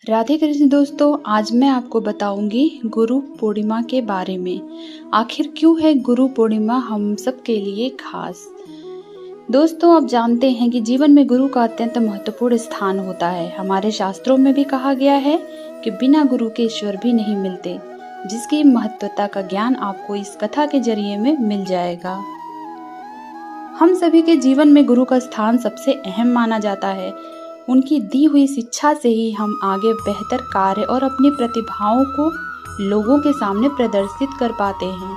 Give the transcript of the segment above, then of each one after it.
राधे कृष्ण दोस्तों, आज मैं आपको बताऊंगी गुरु पूर्णिमा के बारे में। आखिर क्यों है गुरु पूर्णिमा हम सब के लिए खास। दोस्तों, आप जानते हैं कि जीवन में गुरु का अत्यंत महत्वपूर्ण स्थान होता है। हमारे शास्त्रों में भी कहा गया है कि बिना गुरु के ईश्वर भी नहीं मिलते, जिसकी महत्वता का ज्ञान आपको इस कथा के जरिए में मिल जाएगा। हम सभी के जीवन में गुरु का स्थान सबसे अहम माना जाता है। उनकी दी हुई शिक्षा से ही हम आगे बेहतर कार्य और अपनी प्रतिभाओं को लोगों के सामने प्रदर्शित कर पाते हैं।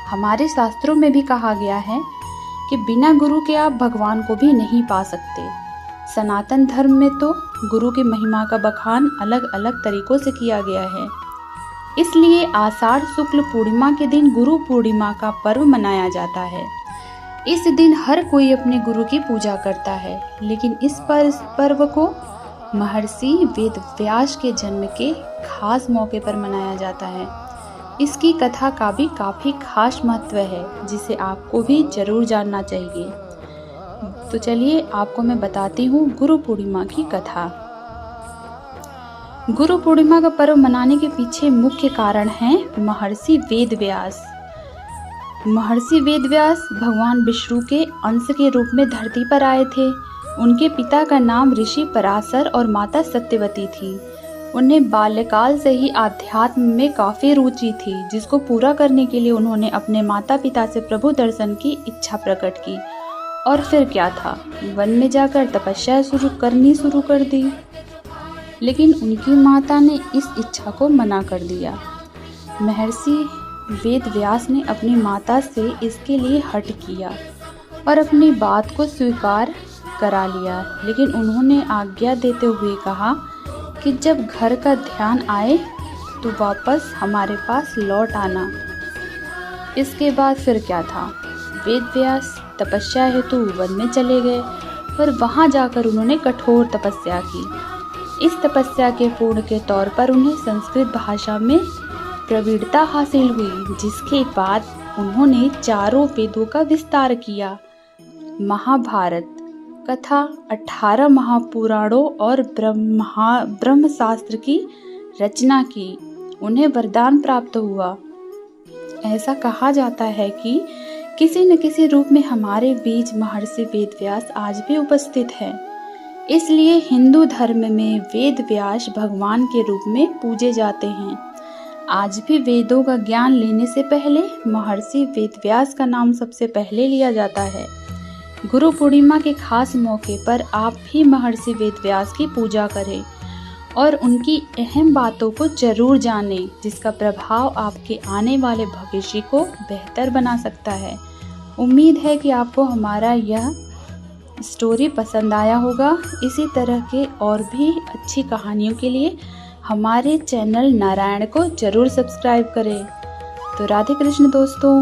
हमारे शास्त्रों में भी कहा गया है कि बिना गुरु के आप भगवान को भी नहीं पा सकते। सनातन धर्म में तो गुरु की महिमा का बखान अलग अलग तरीकों से किया गया है। इसलिए आषाढ़ शुक्ल पूर्णिमा के दिन गुरु पूर्णिमा का पर्व मनाया जाता है। इस दिन हर कोई अपने गुरु की पूजा करता है, लेकिन इस पर्व को महर्षि वेद व्यास के जन्म के खास मौके पर मनाया जाता है। इसकी कथा का भी काफ़ी खास महत्व है, जिसे आपको भी जरूर जानना चाहिए। तो चलिए आपको मैं बताती हूँ गुरु पूर्णिमा की कथा। गुरु पूर्णिमा का पर्व मनाने के पीछे मुख्य कारण है महर्षि वेद व्यास। महर्षि वेद व्यास भगवान विष्णु के अंश के रूप में धरती पर आए थे। उनके पिता का नाम ऋषि पराशर और माता सत्यवती थी। उन्हें बाल्यकाल से ही आध्यात्म में काफ़ी रुचि थी, जिसको पूरा करने के लिए उन्होंने अपने माता पिता से प्रभु दर्शन की इच्छा प्रकट की। और फिर क्या था, वन में जाकर तपस्या शुरू कर दी। लेकिन उनकी माता ने इस इच्छा को मना कर दिया। महर्षि वेद व्यास ने अपनी माता से इसके लिए हठ किया और अपनी बात को स्वीकार करा लिया। लेकिन उन्होंने आज्ञा देते हुए कहा कि जब घर का ध्यान आए तो वापस हमारे पास लौट आना। इसके बाद फिर क्या था, वेद व्यास तपस्या हेतु वन में चले गए और वहां जाकर उन्होंने कठोर तपस्या की। इस तपस्या के पूर्ण के तौर पर उन्हें संस्कृत भाषा में प्रवीणता हासिल हुई, जिसके बाद उन्होंने चारों वेदों का विस्तार किया। महाभारत कथा, 18 महापुराणों और ब्रह्मशास्त्र की रचना की। उन्हें वरदान प्राप्त हुआ। ऐसा कहा जाता है कि किसी न किसी रूप में हमारे बीच महर्षि वेद व्यास आज भी उपस्थित है। इसलिए हिंदू धर्म में वेद व्यास भगवान के रूप में पूजे जाते हैं। आज भी वेदों का ज्ञान लेने से पहले महर्षि वेद व्यास का नाम सबसे पहले लिया जाता है। गुरु पूर्णिमा के खास मौके पर आप भी महर्षि वेद व्यास की पूजा करें और उनकी अहम बातों को जरूर जानें, जिसका प्रभाव आपके आने वाले भविष्य को बेहतर बना सकता है। उम्मीद है कि आपको हमारा यह स्टोरी पसंद आया होगा। इसी तरह के और भी अच्छी कहानियों के लिए हमारे चैनल नारायण को जरूर सब्सक्राइब करें। तो राधे कृष्ण दोस्तों।